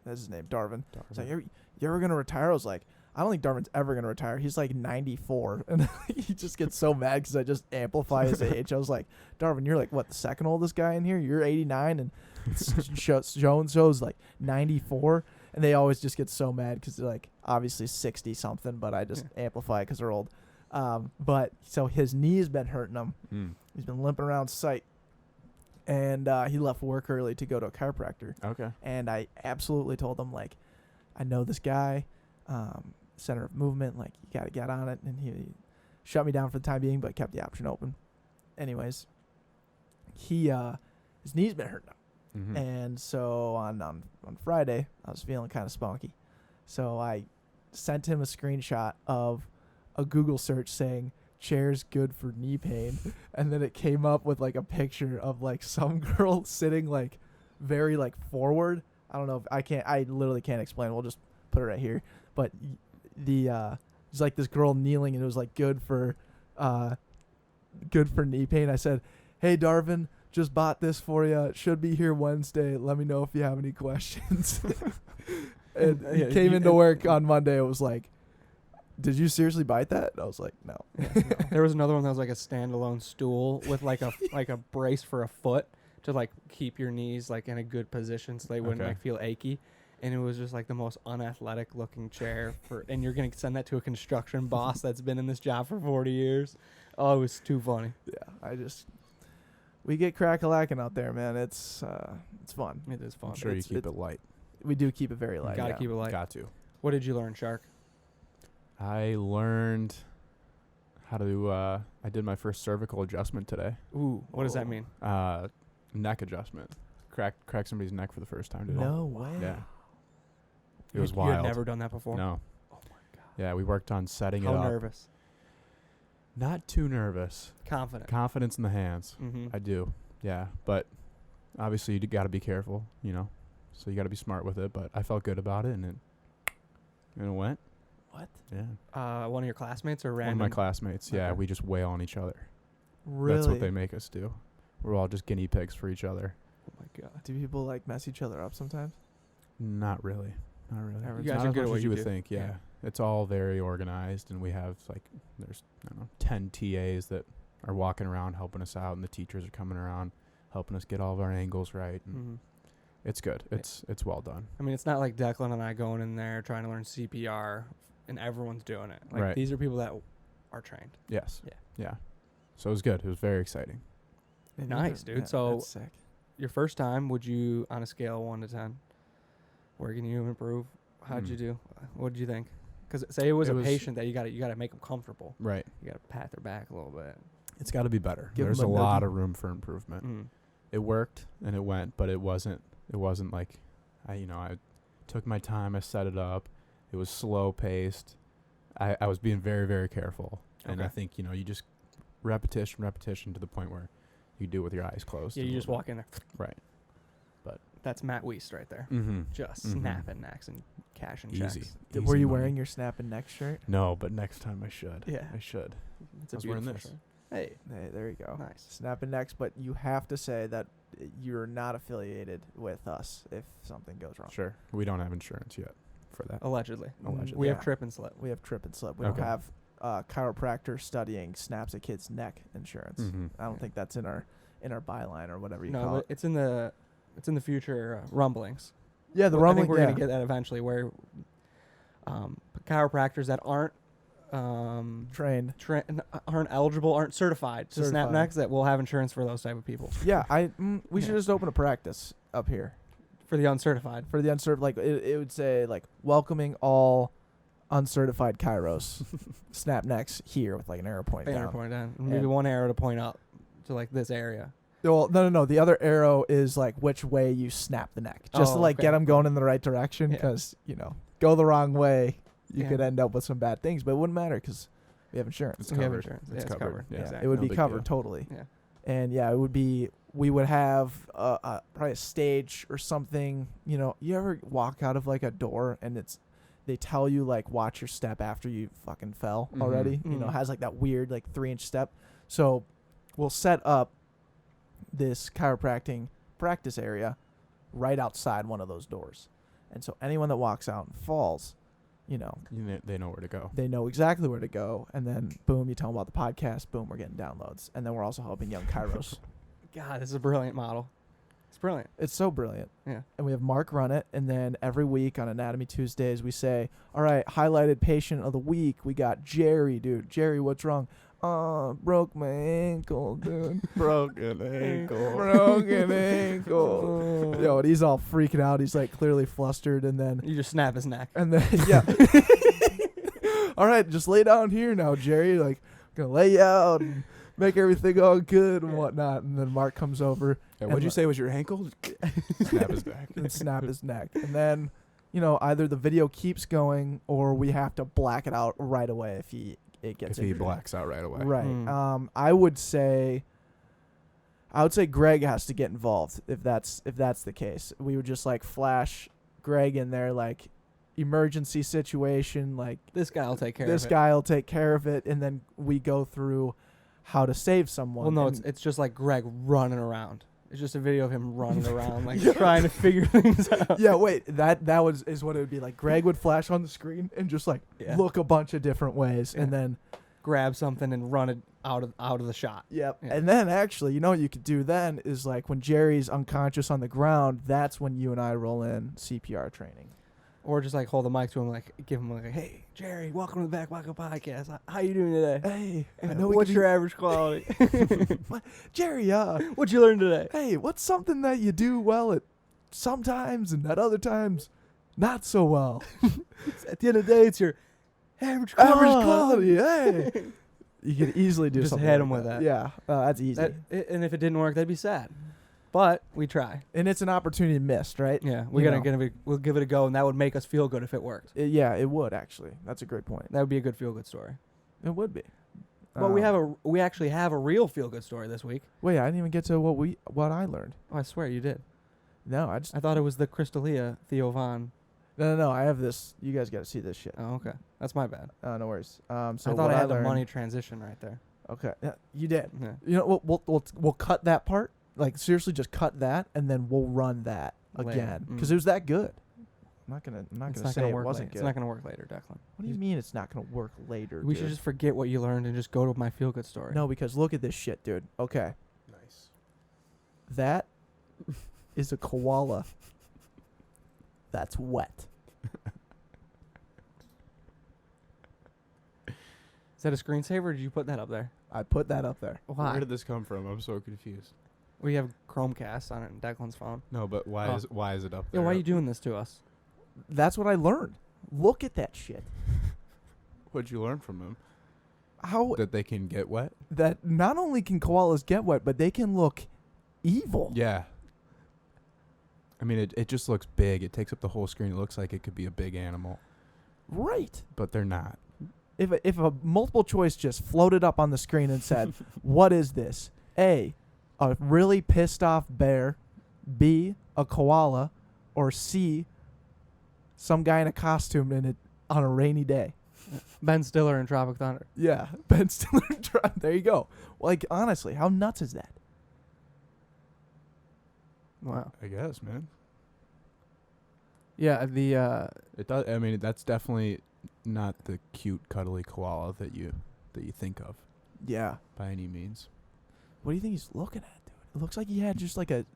that's his name, Darvin. It's like, you ever gonna retire?" I was like, I don't think Darvin's ever gonna retire. He's like 94, and he just gets so mad because I just amplify his age. I was like, Darvin, you're like what, the second oldest guy in here? You're 89, and Jones like 94, and they always just get so mad because they're like obviously 60 something, but I just amplify because they're old. But so his knee has been hurting him. He's been limping around site, and he left work early to go to a chiropractor.
Okay.
And I absolutely told him, like, I know this guy. center of movement. Like, you got to get on it. And he shut me down for the time being, but kept the option open. Anyways, his knee's been hurting him.
Mm-hmm.
And so on Friday, I was feeling kind of spunky. So I sent him a screenshot of a Google search saying, chairs good for knee pain. And then it came up with like a picture of like some girl sitting like very like forward. I don't know if I literally can't explain. We'll just put it right here. But it's like this girl kneeling, and it was like good for knee pain. I said, hey Darvin, just bought this for you. It should be here Wednesday. Let me know if you have any questions. And he came into work on Monday. It was like, did you seriously bite that? And I was like, no.
There was another one that was like a standalone stool with like a brace for a foot to like keep your knees like in a good position so they wouldn't like feel achy. And it was just like the most unathletic looking chair and you're going to send that to a construction boss that's been in this job for 40 years. Oh, it was too funny.
Yeah. We get crack-a-lacking out there, man. It's fun.
It is fun.
I'm sure you keep it light.
We do keep it very light.
Gotta keep it light.
Got to.
What did you learn, Shark?
I learned how to, I did my first cervical adjustment today.
Ooh, what does that mean?
Neck adjustment. Crack somebody's neck for the first time today.
No way.
Yeah. It was
You
wild.
had never done that before?
No.
Oh my God.
Yeah, we worked on setting
How
it up.
nervous?
Not too nervous.
Confident.
Confidence in the hands.
Mm-hmm.
I do. Yeah. But obviously you got to be careful, you know. So you got to be smart with it. But I felt good about it, and it went.
What?
Yeah.
One of your classmates or
One
random?
of my classmates. Yeah,
Okay.
we just wail on each other.
Really?
That's what they make us do. We're all just guinea pigs for each other.
Oh my God.
Do people like mess each other up sometimes?
Not really. Not really.
You
It's
guys
not
are
as
good at
much
what
as
you
you would
do.
think. Yeah.
Yeah.
It's all very organized, and we have there's 10 TAs that are walking around helping us out, and the teachers are coming around helping us get all of our angles right. And
Mm-hmm.
it's good. It's well done.
I mean, it's not like Declan and I going in there trying to learn CPR and everyone's doing it. Like
Right.
these are people that are trained.
Yes.
Yeah.
Yeah. So it was good. It was very exciting.
Nice, dude. So
that's sick.
your first time, would you, on a scale of 1 to 10, where can you improve? How'd you do? What did you think? Because say it was a patient that you got to make them comfortable.
Right.
You got to pat their back a little bit.
It's got to be better.
Give
There's
them
a
a
lot
noogie.
of room for improvement.
Mm.
It worked and it went, but it wasn't like I took my time, I set it up. It was slow paced. I was being very, very careful. And I think, you just repetition to the point where you do it with your eyes closed.
Yeah, you just walk in there.
Right. But
that's Matt Weist right there.
Mm-hmm.
Just snapping necks and cashing
Easy.
checks.
Were you
money.
wearing your snap and neck shirt?
No, but next time I should.
Yeah.
I should.
It's
I was wearing
beautiful
this.
shirt. Hey,
Hey, there you go.
nice.
Snap and necks, but you have to say that you're not affiliated with us if something goes wrong.
Sure. We don't have insurance yet for that.
Allegedly.
Allegedly.
We have
Yeah.
trip and slip.
We have trip and slip. We
Okay.
don't have chiropractor studying snaps a kid's neck insurance.
Mm-hmm.
I don't think that's in our byline or whatever you
No,
call
but
it.
it's in the future rumblings.
Yeah, the
Well,
rumbling.
I think we're gonna get that eventually, where chiropractors that aren't
trained.
aren't eligible, aren't certified to snap
Certified.
necks, that will have insurance for those type of people.
Yeah, we should
Yeah.
just open a practice up here
For the uncertified.
for the uncertified. Like it would say like welcoming all uncertified chiros snap necks here with like an arrow pointing
Arrow
down.
point down. Maybe
And-
one arrow to point up to like this area.
Well, no. The other arrow is like which way you snap the neck, just to like
okay.
get them going in the right direction.
Yeah.
Because go the wrong way, you
Yeah.
could end up with some bad things. But it wouldn't matter because we have insurance.
It's
We have
covered.
insurance.
It's
Yeah, it's
covered.
covered.
Yeah.
Exactly.
It would
No
be
big
covered
deal.
totally.
Yeah.
And yeah, it would be. We would have probably a stage or something. You ever walk out of like a door and they tell you like watch your step after you fucking fell
Mhm.
already.
Mhm.
It has like that weird like 3-inch step. So we'll set up this chiropractic practice area right outside one of those doors, and so anyone that walks out and falls,
They know where to go.
they know exactly where to go. And then boom, you tell them about the podcast. Boom, we're getting downloads, and then we're also helping young chiros.
God, this is a brilliant model. It's brilliant.
It's so brilliant.
Yeah.
And we have Mark run it, and then every week on Anatomy Tuesdays we say, all right, highlighted patient of the week. We got Jerry, dude. Jerry, what's wrong? Broke my ankle, dude.
Broken ankle.
Broken ankle. Yo, and he's all freaking out. He's like clearly flustered, and then
You just snap his neck.
yeah. all right, just lay down here now, Jerry. Like, I'm gonna lay you out and make everything all good and whatnot. And then Mark comes over.
Yeah,
and
what'd you say was your ankle? Snap his back.
and snap his neck. And then, either the video keeps going or we have to black it out right away if it gets
If he
injured.
blacks out right away.
Right. I would say Greg has to get involved if that's the case. We would just like flash Greg in there, like emergency situation, like
This guy will take care of it.
this guy will take care of it, and then we go through how to save someone.
Well, no,
And
it's just like Greg running around. It's just a video of him running around, like trying to figure things out.
yeah, wait, that is what it would be like. Greg would flash on the screen and just like
Yeah.
look a bunch of different ways, and then
Grab something and run it out of the shot.
yep.
Yeah.
And then actually, what you could do then is like when Jerry's unconscious on the ground, that's when you and I roll in CPR training.
Or just like hold the mic to him, like give him like, "Hey, Jerry, welcome to the Backpocket podcast. How you doing today?
Hey, I
Yeah,
know we
what's
can
your average quality?
Jerry,
What'd you learn today?
hey, what's something that you do well at sometimes and at other times not so well?
At the end of the day, it's your average quality.
Average quality, hey. You could easily do
Just
something
hit
like
him with that.
Yeah, that's easy.
And if it didn't work, that'd be sad. But we try.
And it's an opportunity missed, right?
Yeah,
You know.
we'll give it a go, and that would make us feel good if it worked.
Yeah, it would actually. That's a great point.
That would be a good feel good story.
It would be.
Well, we actually have a real feel good story this week.
Wait, I didn't even get to what I learned.
Oh, I swear you did.
No,
I thought it was the Crystalia Theo Von.
No. I have this. You guys got to see this shit.
Oh, okay. That's my bad.
No worries. So
I thought
what
I had the
learned-
money transition right there.
Okay, yeah, you did.
Yeah.
We'll cut that part. Like seriously, just cut that, and then we'll run that
Later.
again because
Mm.
it was that good. I'm not
It's
gonna
not
say
gonna
it
work.
wasn't
Later.
good.
It's not gonna work later, Declan.
What do you mean it's not gonna work later?
We
dude?
should just forget what you learned and just go to my feel good story.
No, because look at this shit, dude. Okay,
Nice.
that is a koala. That's wet.
Is that a screensaver? Or did you put that up there?
I put that up there.
Why?
Where did this come from? I'm so confused.
We have Chromecast on it in Declan's phone.
No, but why
Oh.
is it up
Yeah,
there?
why are you doing this to us?
That's what I learned. Look at that shit.
What'd you learn from him?
How
That they can get wet?
that not only can koalas get wet, but they can look evil.
Yeah. I mean, it just looks big. It takes up the whole screen. It looks like it could be a big animal,
Right.
but they're not.
If a multiple choice just floated up on the screen and said, "What is this?" A really pissed off bear, B, a koala, or C, some guy in a costume in it on a rainy day.
Ben Stiller in Tropic Thunder.
Yeah, Ben Stiller. There you go. Like honestly, how nuts is that?
Wow.
I guess, man.
Yeah, the
It does. I mean, that's definitely not the cute, cuddly koala that you think of
Yeah.
by any means.
What do you think he's looking at, dude? It looks like he had just like a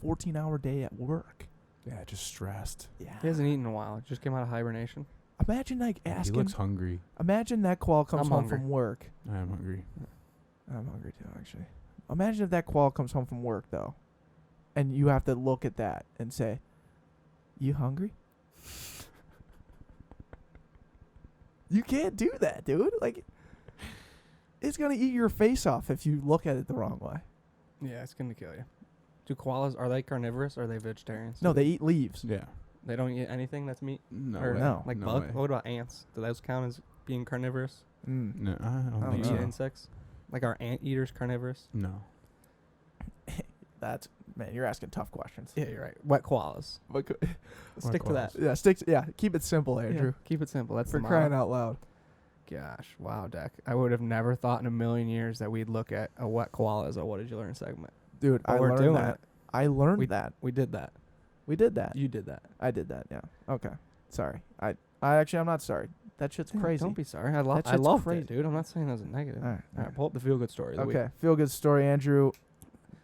14-hour day at work.
Yeah, just stressed.
Yeah.
he hasn't eaten in a while. Just came out of hibernation.
Imagine like
He
asking.
looks hungry.
Imagine that koala comes
I'm
home
hungry.
from work.
I am hungry.
I'm hungry too, actually. Imagine if that koala comes home from work though, and you have to look at that and say, "You hungry?" You can't do that, dude. Like, it's gonna eat your face off if you look at it the wrong way.
Yeah, it's gonna kill you. Do koalas, are they carnivorous or are they vegetarians?
No, they eat leaves.
Yeah.
They don't eat anything that's meat?
No
Or
way.
no.
Like
No
bug?
way.
What about ants? Do those count as being carnivorous?
Mm.
No, I don't
Oh,
They
think
eat
no.
so.
insects? Like are anteaters carnivorous?
No.
That's man, you're asking tough questions.
Yeah, you're right. Wet koalas.
But
Stick to that.
yeah, keep it simple, Andrew.
Yeah, keep it simple. That's
For
the
crying
motto.
out loud.
Gosh, wow, Deck. I would have never thought in a million years that we'd look at a wet koala as a what did you learn segment.
Dude,
But
I
we're
learned
doing
that.
it.
I learned that.
We did that.
We did that.
You did that.
I did that, yeah. Okay. Sorry. I actually I'm not sorry. That shit's
Yeah,
crazy.
Don't be sorry. I
That
I
shit's
loved
crazy.
it, dude. I'm not saying that was a negative.
All right.
All right, pull up the feel good story of the week.
Okay. Feel good story, Andrew.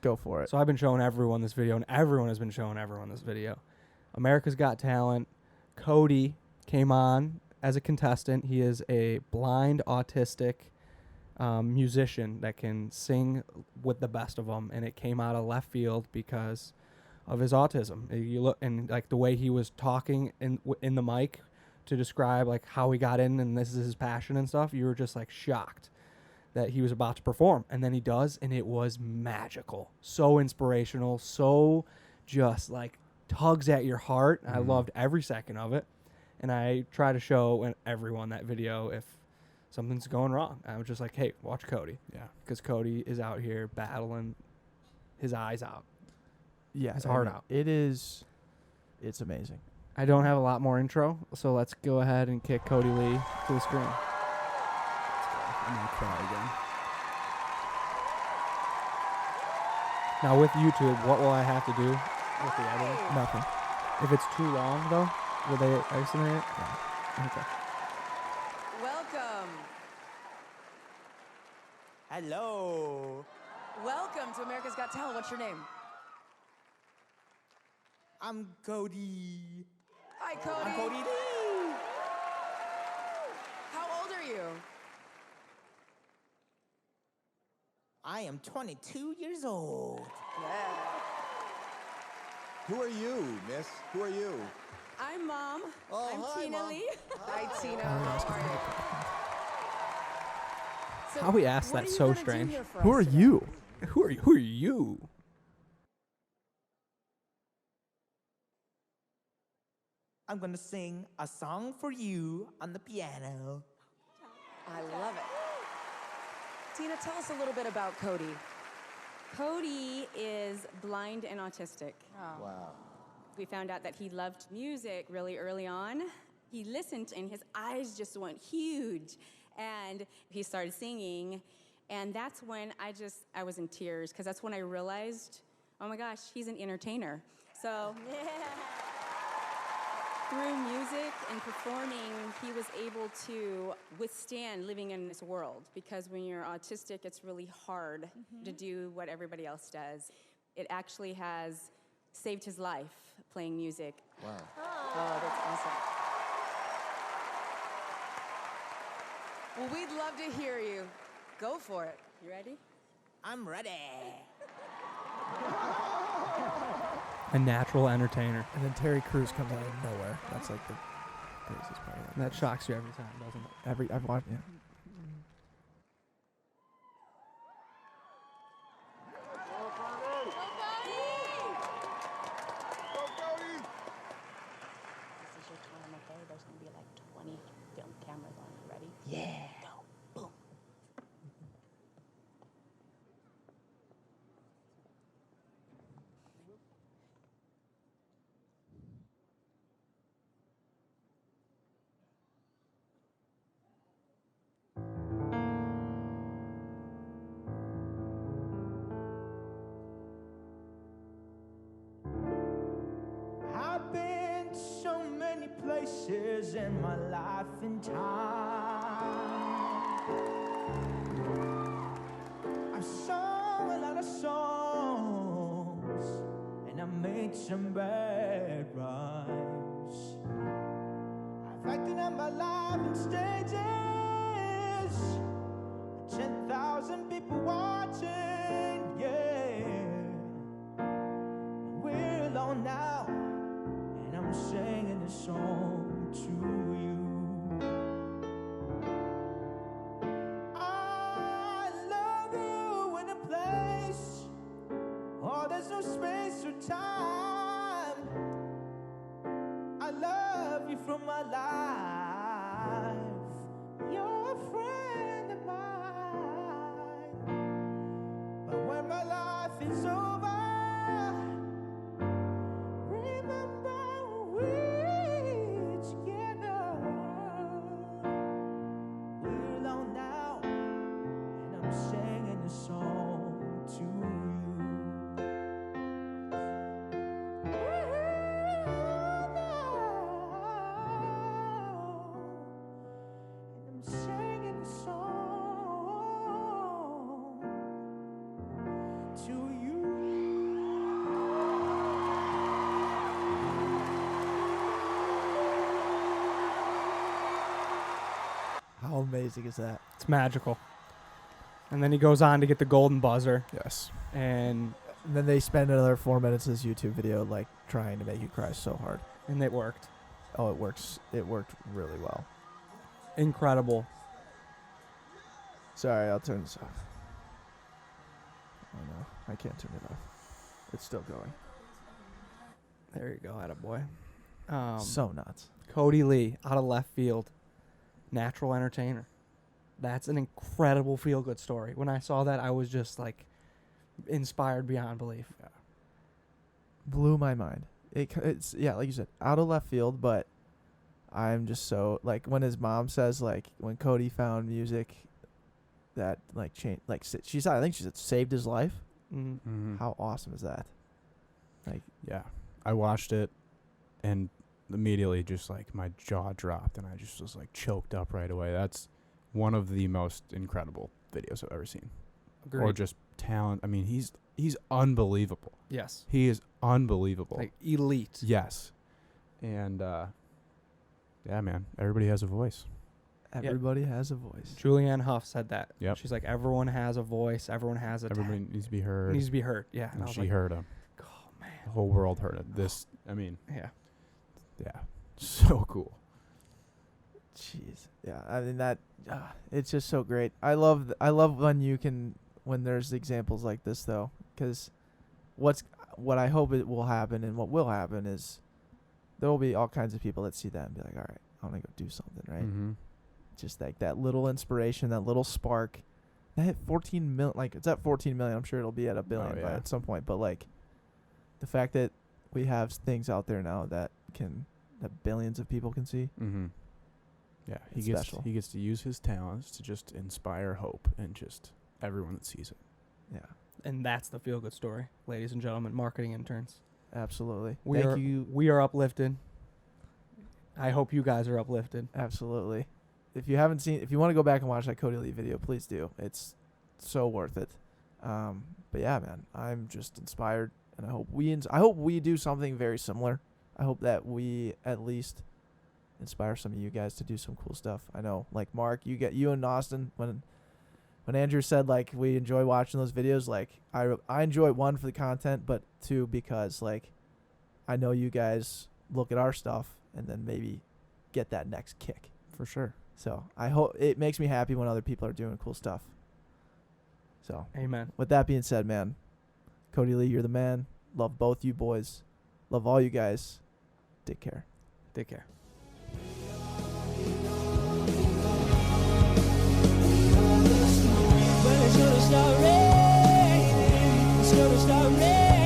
Go for it.
So I've been showing everyone this video, and everyone has been showing everyone this video. America's Got Talent. Kodi came on as a contestant. He is a blind, autistic musician that can sing with the best of them, and it came out of left field because of his autism. You look and like the way he was talking in the mic to describe like how he got in and this is his passion and stuff, you were just like shocked that he was about to perform. And then he does, and it was magical. So inspirational, so just like tugs at your heart. I loved every second of it. And I try to show everyone that video if something's going wrong. I was just like, hey, watch Kodi.
Yeah.
Because Kodi is out here battling his eyes out.
Yeah,
His heart out.
It's amazing.
I don't have a lot more intro, so let's go ahead and kick Kodi Lee to the screen.
I'm going to cry again.
Now with YouTube, what will I have to do with the editing?
Nothing.
If it's too long, though, will they estimate it? Yeah. Okay.
Welcome.
Hello.
Welcome to America's Got Talent. What's your name?
I'm Kodi.
Hi, Kodi.
I'm Kodi Lee.
How old are you?
I am 22 years old.
Yeah.
Who are you, miss? Who are you?
I'm Mom.
Oh,
I'm
hi,
Tina
Mom.
Lee. Hi, Tina. How are you? So
How we asked
what
that's
are you
so
gonna do
strange.
here for
Who
us
are
today?
you?
Who are you? Who are you?
I'm gonna sing a song for you on the piano.
I love it. Tina, tell us a little bit about Kodi.
Kodi is blind and autistic.
Wow.
We found out that he loved music really early on. He listened and his eyes just went huge. And he started singing. And that's when I was in tears, because that's when I realized, oh my gosh, he's an entertainer. So through music and performing, he was able to withstand living in this world, because when you're autistic, it's really hard to do what everybody else does. It actually has saved his life playing music.
Wow.
Oh, that's awesome. Well, we'd love to hear you. Go for it.
You ready?
I'm ready.
A natural entertainer.
And then Terry Crews comes out of nowhere. That's like the craziest part of
That shocks you every time, doesn't it?
I've watched. Yeah.
This is your time, okay? There's gonna be like 20 film cameras on you. Ready?
Yeah.
Go. Boom.
I've been to so many places in my life and time. I've sung a lot of songs, and I made some bad rhymes. I've acted out my life in stages, 10,000 people watching, yeah. We're alone now, and I'm singing this song to you. I love you in a place, oh, there's no space or time. I love you from my life. You're a friend of mine. But when my life is over, remember we're together. We're alone now, and I'm singing this song to you. And I'm singing this song to you.
How amazing is that?
It's magical. And then he goes on to get the golden buzzer,
Yes.
and
And then they spend another 4 minutes of this YouTube video like trying to make you cry so hard.
it worked.
Oh, it works. It worked really well.
Incredible.
Sorry, I'll turn this off. Oh no, I can't turn it off. It's still going.
There you go, attaboy.
So nuts.
Kodi Lee, out of left field, natural entertainer. That's an incredible feel-good story. When I saw that, I was just like inspired beyond belief.
Yeah.
Blew my mind. It's yeah, like you said, out of left field, but I'm just so like when his mom says like when Kodi found music that like changed, like she said, I think she said saved his life.
Mm-hmm.
How awesome is that? Like,
Yeah, I watched it, and immediately just like my jaw dropped, and I just was like choked up right away. That's one of the most incredible videos I've ever seen.
Agreed.
Or just talent. I mean, he's unbelievable.
Yes.
He is unbelievable.
Like elite.
Yes, and yeah, man, everybody has a voice.
everybody has a voice.
Julianne Hough said that.
Yep.
She's like, everyone has a voice. Everyone has a
Everybody needs to be heard.
needs to be heard. Yeah.
and
I was
she
like,
heard him.
oh, man.
The whole world heard it. This, I mean,
Yeah.
yeah, so cool.
Jeez. Yeah, I mean that it's just so great. I love when there's examples like this though, cuz what I hope it will happen and what will happen is there will be all kinds of people that see that and be like, "All right, I want to go do something," right?
Mm-hmm.
Just like that little inspiration, that little spark. That hit 14 million, like it's at 14 million. I'm sure it'll be at a billion by
yeah.
at some point, but like the fact that we have things out there now that billions of people can see.
Mm-hmm. Yeah,
It's special.
he gets to use his talents to just inspire hope and just everyone that sees it.
Yeah.
And that's the feel-good story, ladies and gentlemen, marketing interns.
Absolutely.
We
Thank
are,
you.
We are uplifted. I hope you guys are uplifted.
Absolutely. If you want to go back and watch that Kodi Lee video, please do. It's so worth it. But yeah, man, I'm just inspired, and I hope we do something very similar. I hope that we at least inspire some of you guys to do some cool stuff. I know, like Mark, you and Austin, when Andrew said like we enjoy watching those videos, like I enjoy one for the content, but two because like I know you guys look at our stuff and then maybe get that next kick.
For sure.
So I hope it makes me happy when other people are doing cool stuff. So
Amen.
with that being said, man, Kodi Lee, you're the man. Love both you boys. Love all you guys. Take care.
Take care.
Well, it's gonna start raining. It's gonna start raining.